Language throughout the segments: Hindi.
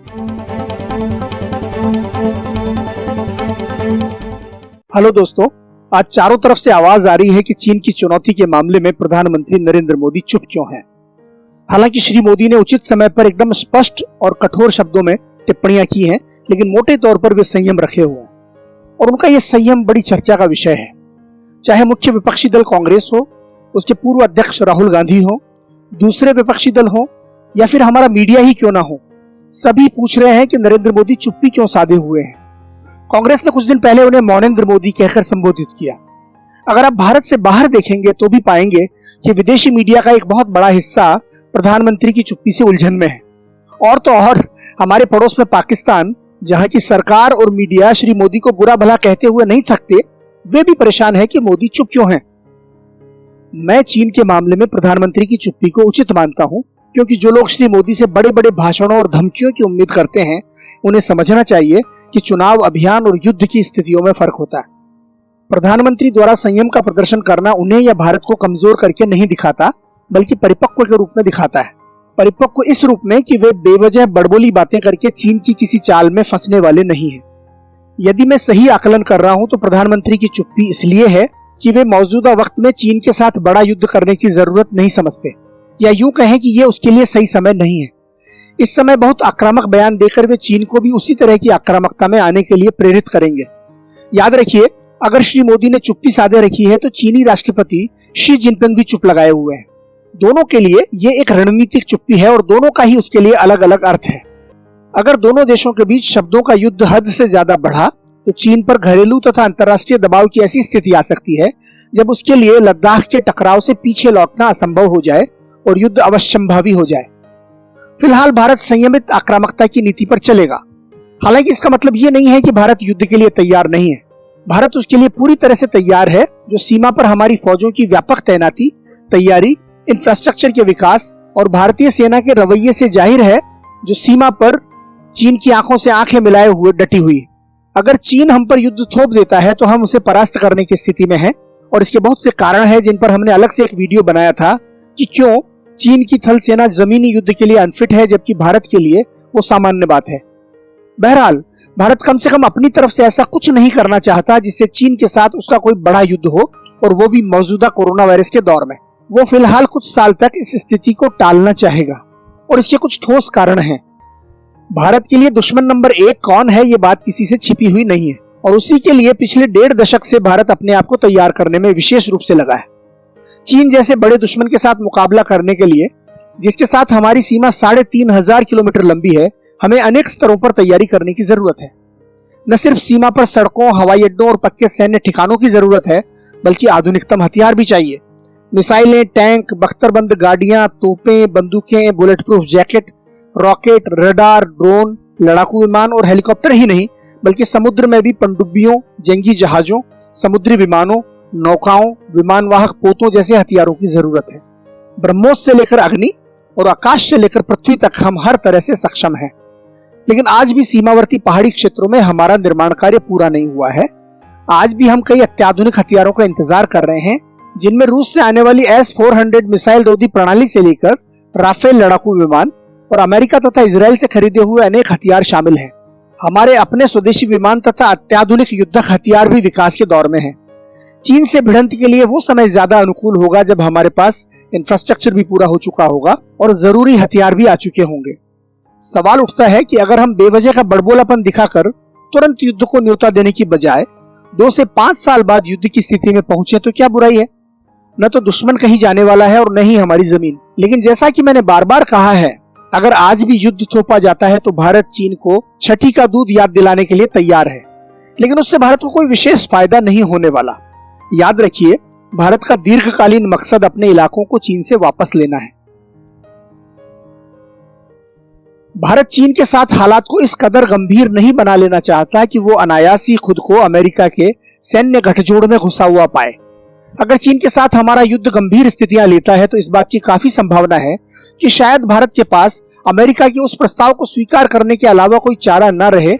हेलो दोस्तों, आज चारों तरफ से आवाज आ रही है कि चीन की चुनौती के मामले में प्रधानमंत्री नरेंद्र मोदी चुप क्यों हैं। हालांकि श्री मोदी ने उचित समय पर एकदम स्पष्ट और कठोर शब्दों में टिप्पणियां की हैं, लेकिन मोटे तौर पर वे संयम रखे हुए हैं और उनका यह संयम बड़ी चर्चा का विषय है। चाहे मुख्य विपक्षी दल कांग्रेस हो, उसके पूर्व अध्यक्ष राहुल गांधी हो, दूसरे विपक्षी दल हो या फिर हमारा मीडिया ही क्यों ना हो, सभी पूछ रहे हैं कि नरेंद्र मोदी चुप्पी क्यों साधे हुए हैं। कांग्रेस ने कुछ दिन पहले उन्हें मौनेंद्र मोदी कहकर संबोधित किया। अगर आप भारत से बाहर देखेंगे तो भी पाएंगे कि विदेशी मीडिया का एक बहुत बड़ा हिस्सा प्रधानमंत्री की चुप्पी से उलझन में है। और तो और हमारे पड़ोस में पाकिस्तान, जहां की सरकार और मीडिया श्री मोदी को बुरा भला कहते हुए नहीं थकते, वे भी परेशान है कि मोदी चुप क्यों हैं। मैं चीन के मामले में प्रधानमंत्री की चुप्पी को उचित मानता हूं, क्योंकि जो लोग श्री मोदी से बड़े बड़े भाषणों और धमकियों की उम्मीद करते हैं, उन्हें समझना चाहिए कि चुनाव अभियान और युद्ध की स्थितियों में फर्क होता है। प्रधानमंत्री द्वारा संयम का प्रदर्शन करना उन्हें या भारत को कमजोर करके नहीं दिखाता, बल्कि परिपक्व के रूप में दिखाता है। परिपक्व इस रूप में कि वे बेवजह बड़बोली बातें करके चीन की किसी चाल में फंसने वाले नहीं हैं। यदि मैं सही आकलन कर रहा हूं तो प्रधानमंत्री की चुप्पी इसलिए है कि वे मौजूदा वक्त में चीन के साथ बड़ा युद्ध करने की जरूरत नहीं समझते, या यूं कहें कि ये उसके लिए सही समय नहीं है। इस समय बहुत आक्रामक बयान देकर वे चीन को भी उसी तरह की आक्रामकता में आने के लिए प्रेरित करेंगे। याद रखिए, अगर श्री मोदी ने चुप्पी साधे रखी है तो चीनी राष्ट्रपति शी जिनपिंग भी चुप लगाए हुए हैं। दोनों के लिए ये एक रणनीतिक चुप्पी है और दोनों का ही उसके लिए अलग अलग अर्थ है। अगर दोनों देशों के बीच शब्दों का युद्ध हद से ज्यादा बढ़ा तो चीन पर घरेलू तथा अंतर्राष्ट्रीय दबाव की ऐसी स्थिति आ सकती है जब उसके लिए लद्दाख के टकराव से पीछे लौटना असंभव हो जाए और युद्ध अवश्यंभावी हो जाए। फिलहाल भारत संयमित आक्रामकता की नीति पर चलेगा। हालांकि इसका मतलब ये नहीं है कि भारत युद्ध के लिए तैयार नहीं है। भारत उसके लिए पूरी तरह से तैयार है। जो सीमा पर हमारी फौजों की व्यापक तैनाती, तैयारी, इंफ्रास्ट्रक्चर के विकास और भारतीय सेना के रवैये से जाहिर है, जो सीमा पर चीन की आंखों से आंखें मिलाए हुए डटी हुई है। अगर चीन हम पर युद्ध थोप देता है तो हम उसे परास्त करने की स्थिति में हैं, और इसके बहुत से कारण हैं जिन पर हमने अलग से एक वीडियो बनाया था कि क्यों चीन की थल सेना जमीनी युद्ध के लिए अनफिट है, जबकि भारत के लिए वो सामान्य बात है। बहरहाल भारत कम से कम अपनी तरफ से ऐसा कुछ नहीं करना चाहता जिससे चीन के साथ उसका कोई बड़ा युद्ध हो, और वो भी मौजूदा कोरोना वायरस के दौर में। वो फिलहाल कुछ साल तक इस स्थिति को टालना चाहेगा, और इसके कुछ ठोस कारण हैं। भारत के लिए दुश्मन नंबर 1 कौन है, ये बात किसी से छिपी हुई नहीं है, और उसी के लिए पिछले 1.5 दशक से भारत अपने आप को तैयार करने में विशेष रूप से लगा है। चीन जैसे बड़े दुश्मन के साथ मुकाबला करने के लिए, जिसके साथ हमारी सीमा 3,500 किलोमीटर लंबी है, हमें अनेक स्तरों पर तैयारी करने की जरूरत है। न सिर्फ सीमा पर सड़कों, हवाई अड्डों और पक्के सैन्य ठिकानों की जरूरत है, बल्कि आधुनिकतम हथियार भी चाहिए। मिसाइलें, टैंक, बख्तरबंद गाड़ियां, तोपें, बंदूकें, bullet proof jacket, rocket, radar, drone, लड़ाकू विमान और हेलीकॉप्टर ही नहीं, बल्कि समुद्र में भी पनडुब्बियों, जंगी जहाजों, समुद्री विमानों, नौकाओं, विमानवाहक पोतों जैसे हथियारों की जरूरत है। ब्रह्मोस से लेकर अग्नि और आकाश से लेकर पृथ्वी तक हम हर तरह से सक्षम हैं। लेकिन आज भी सीमावर्ती पहाड़ी क्षेत्रों में हमारा निर्माण कार्य पूरा नहीं हुआ है। आज भी हम कई अत्याधुनिक हथियारों का इंतजार कर रहे हैं, जिनमें रूस से आने वाली S-400 मिसाइल रोधी प्रणाली से लेकर राफेल लड़ाकू विमान और अमेरिका तथा इजराइल से खरीदे हुए अनेक हथियार शामिल हैं। हमारे अपने स्वदेशी विमान तथा अत्याधुनिक युद्धक हथियार भी विकास के दौर में हैं। चीन से भिड़ंत के लिए वो समय ज्यादा अनुकूल होगा जब हमारे पास इंफ्रास्ट्रक्चर भी पूरा हो चुका होगा और जरूरी हथियार भी आ चुके होंगे। सवाल उठता है कि अगर हम बेवजह का बड़बोलापन दिखाकर तुरंत युद्ध को न्योता देने की बजाय 2 से 5 साल बाद युद्ध की स्थिति में पहुंचे तो क्या बुराई है। न तो दुश्मन कहीं जाने वाला है और न ही हमारी जमीन। लेकिन जैसा कि मैंने बार बार कहा है, अगर आज भी युद्ध थोपा जाता है तो भारत चीन को छठी का दूध याद दिलाने के लिए तैयार है, लेकिन उससे भारत को कोई विशेष फायदा नहीं होने वाला। याद रखिए, भारत का दीर्घकालीन मकसद अपने इलाकों को चीन से वापस लेना है। भारत चीन के साथ हालात को इस कदर गंभीर नहीं बना लेना चाहता कि वो अनायास ही खुद को अमेरिका के सैन्य गठजोड़ में घुसा हुआ पाए। अगर चीन के साथ हमारा युद्ध गंभीर स्थितियां लेता है तो इस बात की काफी संभावना है कि शायद भारत के पास अमेरिका के उस प्रस्ताव को स्वीकार करने के अलावा कोई चारा न रहे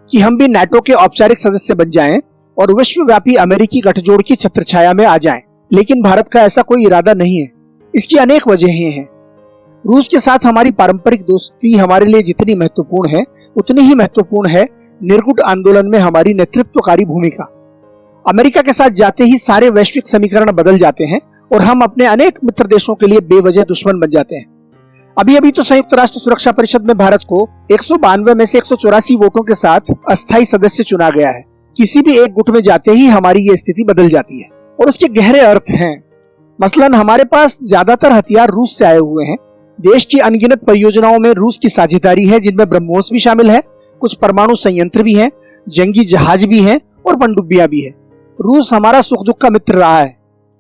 कि हम भी नाटो के औपचारिक सदस्य बन जाएं और विश्वव्यापी अमेरिकी गठजोड़ की छत्रछाया में आ जाएं। लेकिन भारत का ऐसा कोई इरादा नहीं है। इसकी अनेक वजहें हैं। रूस के साथ हमारी पारंपरिक दोस्ती हमारे लिए जितनी महत्वपूर्ण है, उतनी ही महत्वपूर्ण है निर्गुट आंदोलन में हमारी नेतृत्वकारी भूमिका। अमेरिका के साथ जाते ही सारे वैश्विक समीकरण बदल जाते हैं और हम अपने अनेक मित्र देशों के लिए बेवजह दुश्मन बन जाते हैं। अभी अभी तो संयुक्त राष्ट्र सुरक्षा परिषद में भारत को 192 में से 184 वोटों के साथ अस्थायी सदस्य चुना गया है। किसी भी एक गुट में जाते ही हमारी ये स्थिति बदल जाती है और उसके गहरे अर्थ हैं। मसलन हमारे पास ज्यादातर हथियार रूस से आए हुए हैं। देश की अनगिनत परियोजनाओं में रूस की साझेदारी है, जिनमें ब्रह्मोस भी शामिल है, कुछ परमाणु संयंत्र भी हैं, जंगी जहाज भी हैं और पनडुब्बियां भी है। रूस हमारा सुख दुख का मित्र रहा है,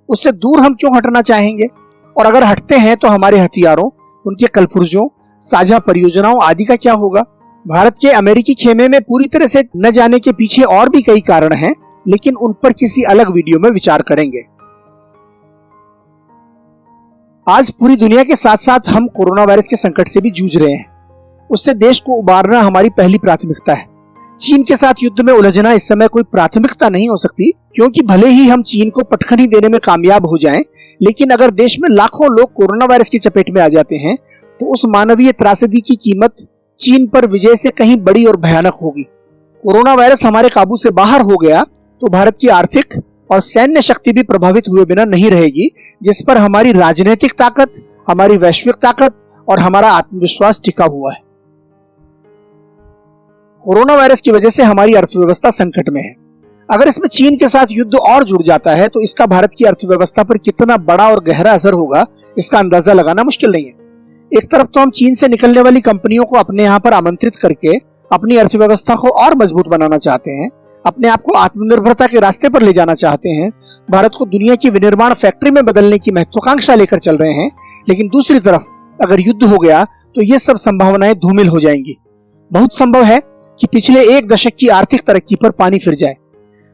उससे दूर हम क्यों हटना चाहेंगे? और अगर हटते हैं तो हमारे हथियारों, उनके कलपुर्जों, साझा परियोजनाओं आदि का क्या होगा? भारत के अमेरिकी खेमे में पूरी तरह से न जाने के पीछे और भी कई कारण हैं, लेकिन उन पर किसी अलग वीडियो में विचार करेंगे। आज पूरी दुनिया के साथ साथ हम कोरोना वायरस के संकट से भी जूझ रहे हैं। उससे देश को उबारना हमारी पहली प्राथमिकता है। चीन के साथ युद्ध में उलझना इस समय कोई प्राथमिकता नहीं हो सकती, क्योंकि भले ही हम चीन को पटखनी देने में कामयाब हो जाएं, लेकिन अगर देश में लाखों लोग कोरोना वायरस की चपेट में आ जाते हैं तो उस मानवीय त्रासदी की कीमत चीन पर विजय से कहीं बड़ी और भयानक होगी। कोरोना वायरस हमारे काबू से बाहर हो गया तो भारत की आर्थिक और सैन्य शक्ति भी प्रभावित हुए बिना नहीं रहेगी, जिस पर हमारी राजनीतिक ताकत, हमारी वैश्विक ताकत और हमारा आत्मविश्वास टिका हुआ है। कोरोना वायरस की वजह से हमारी अर्थव्यवस्था संकट में है। अगर इसमें चीन के साथ युद्ध और जुड़ जाता है तो इसका भारत की अर्थव्यवस्था पर कितना बड़ा और गहरा असर होगा, इसका अंदाजा लगाना मुश्किल नहीं है। एक तरफ तो हम चीन से निकलने वाली कंपनियों को अपने यहाँ पर आमंत्रित करके अपनी अर्थव्यवस्था को और मजबूत बनाना चाहते हैं, अपने आप को आत्मनिर्भरता के रास्ते पर ले जाना चाहते हैं, भारत को दुनिया की विनिर्माण फैक्ट्री में बदलने की महत्वाकांक्षा लेकर चल रहे हैं। लेकिन दूसरी तरफ अगर युद्ध हो गया तो ये सब संभावनाएं धूमिल हो जाएंगी। बहुत संभव है कि पिछले एक दशक की आर्थिक तरक्की पर पानी फिर जाए।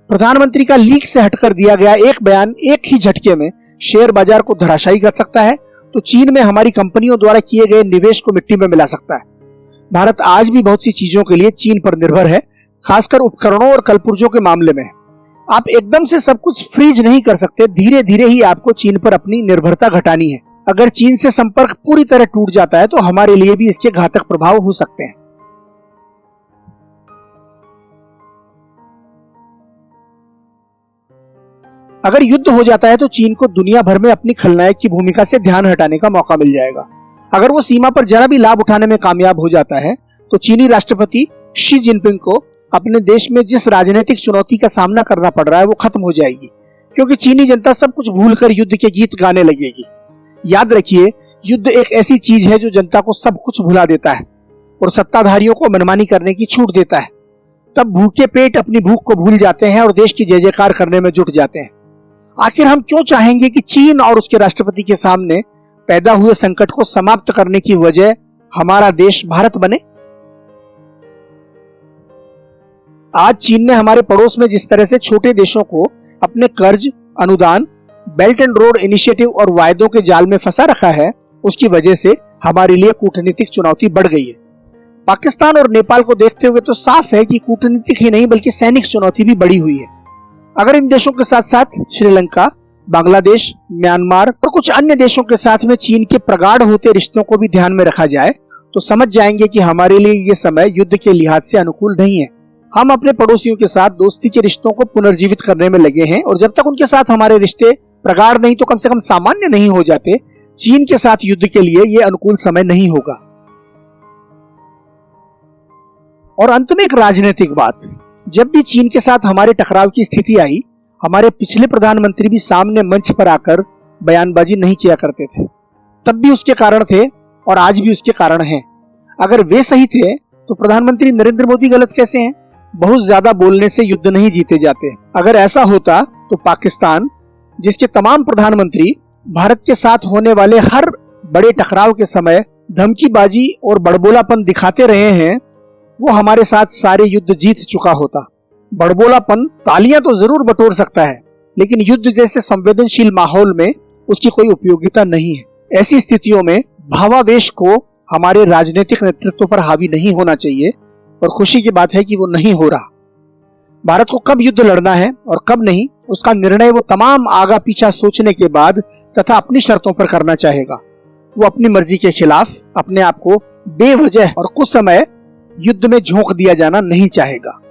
प्रधानमंत्री का लीक से हटकर दिया गया एक बयान एक ही झटके में शेयर बाजार को धराशायी कर सकता है, तो चीन में हमारी कंपनियों द्वारा किए गए निवेश को मिट्टी में मिला सकता है। भारत आज भी बहुत सी चीजों के लिए चीन पर निर्भर है, खासकर उपकरणों और कलपुर्जों के मामले में। आप एकदम से सब कुछ फ्रीज नहीं कर सकते, धीरे धीरे ही आपको चीन पर अपनी निर्भरता घटानी है। अगर चीन से संपर्क पूरी तरह टूट जाता है तो हमारे लिए भी इसके घातक प्रभाव हो सकते हैं। अगर युद्ध हो जाता है तो चीन को दुनिया भर में अपनी खलनायक की भूमिका से ध्यान हटाने का मौका मिल जाएगा। अगर वो सीमा पर जरा भी लाभ उठाने में कामयाब हो जाता है तो चीनी राष्ट्रपति शी जिनपिंग को अपने देश में जिस राजनीतिक चुनौती का सामना करना पड़ रहा है वो खत्म हो जाएगी, क्योंकि चीनी जनता सब कुछ भूलकर युद्ध के गीत गाने लगेगी। याद रखिए, युद्ध एक ऐसी चीज है जो जनता को सब कुछ भुला देता है और सत्ताधारियों को मनमानी करने की छूट देता है। तब भूखे पेट अपनी भूख को भूल जाते हैं और देश की जय जयकार करने में जुट जाते हैं। आखिर हम क्यों चाहेंगे कि चीन और उसके राष्ट्रपति के सामने पैदा हुए संकट को समाप्त करने की वजह हमारा देश भारत बने? आज चीन ने हमारे पड़ोस में जिस तरह से छोटे देशों को अपने कर्ज, अनुदान, बेल्ट एंड रोड इनिशिएटिव और वायदों के जाल में फंसा रखा है, उसकी वजह से हमारे लिए कूटनीतिक चुनौती बढ़ गई है। पाकिस्तान और नेपाल को देखते हुए तो साफ है कि कूटनीतिक ही नहीं बल्कि सैनिक चुनौती भी बढ़ी हुई है। अगर इन देशों के साथ साथ श्रीलंका, बांग्लादेश, म्यांमार और कुछ अन्य देशों के साथ में चीन के प्रगाढ़ होते रिश्तों को भी ध्यान में रखा जाए तो समझ जाएंगे कि हमारे लिए ये समय युद्ध के लिहाज से अनुकूल नहीं है। हम अपने पड़ोसियों के साथ दोस्ती के रिश्तों को पुनर्जीवित करने में लगे हैं और जब तक उनके साथ हमारे रिश्ते प्रगाढ़ नहीं तो कम से कम सामान्य नहीं हो जाते, चीन के साथ युद्ध के लिए ये अनुकूल समय नहीं होगा। और अंत में एक राजनीतिक बात, जब भी चीन के साथ हमारे टकराव की स्थिति आई, हमारे पिछले प्रधानमंत्री भी सामने मंच पर आकर बयानबाजी नहीं किया करते थे। तब भी उसके कारण थे और आज भी उसके कारण हैं। अगर वे सही थे तो प्रधानमंत्री नरेंद्र मोदी गलत कैसे हैं? बहुत ज्यादा बोलने से युद्ध नहीं जीते जाते। अगर ऐसा होता तो पाकिस्तान, जिसके तमाम प्रधानमंत्री भारत के साथ होने वाले हर बड़े टकराव के समय धमकीबाजी और बड़बोलापन दिखाते रहे हैं, वो हमारे साथ सारे युद्ध जीत चुका होता। बड़बोलापन तालियां तो जरूर बटोर सकता है, लेकिन युद्ध जैसे संवेदनशील माहौल में उसकी कोई उपयोगिता नहीं है। ऐसी स्थितियों में भावावेश को हमारे राजनीतिक नेतृत्व पर हावी नहीं होना चाहिए और खुशी की बात है कि वो नहीं हो रहा। भारत को कब युद्ध लड़ना है और कब नहीं, उसका निर्णय वो तमाम आगा पीछा सोचने के बाद तथा अपनी शर्तों पर करना चाहेगा। वो अपनी मर्जी के खिलाफ अपने आप को बेवजह और कुछ समय युद्ध में झोंक दिया जाना नहीं चाहेगा।